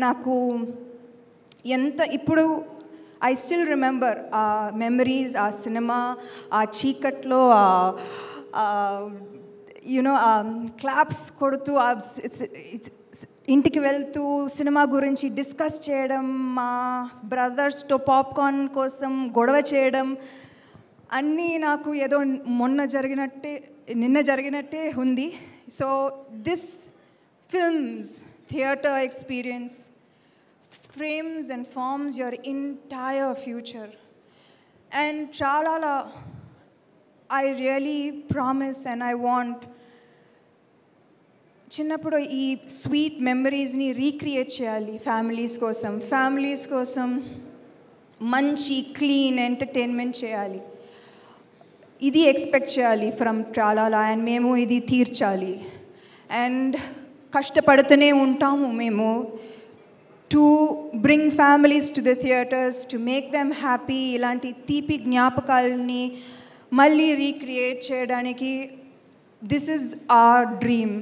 నాకు ఎంత ఇప్పుడు ఐ స్టిల్ రిమెంబర్ ఆ మెమరీస్, ఆ సినిమా, ఆ చీకట్లో యూనో క్లాప్స్ కొడుతూ ఇంటికి వెళ్తూ సినిమా గురించి డిస్కస్ చేయడం, మా బ్రదర్స్తో పాప్కార్న్ కోసం గొడవ చేయడం అన్నీ నాకు ఏదో నిన్న జరిగినట్టే ఉంది. So this films theatre experience frames and forms your entire future. And chalala, I really promise and I want చిన్నప్పుడు ఈ స్వీట్ మెమరీస్ని రీక్రియేట్ చేయాలి ఫ్యామిలీస్ కోసం మంచి క్లీన్ ఎంటర్టైన్మెంట్ చేయాలి. ఇది ఎక్స్పెక్ట్ చేయాలి ఫ్రమ్ ట్రాలాలా, అండ్ మేము ఇది తీర్చాలి. అండ్ కష్టపడుతూనే ఉంటాము మేము to bring families to the theatres, to make them happy. ఇలాంటి తీపి జ్ఞాపకాలని మళ్ళీ రీక్రియేట్ చేయడానికి this is our dream.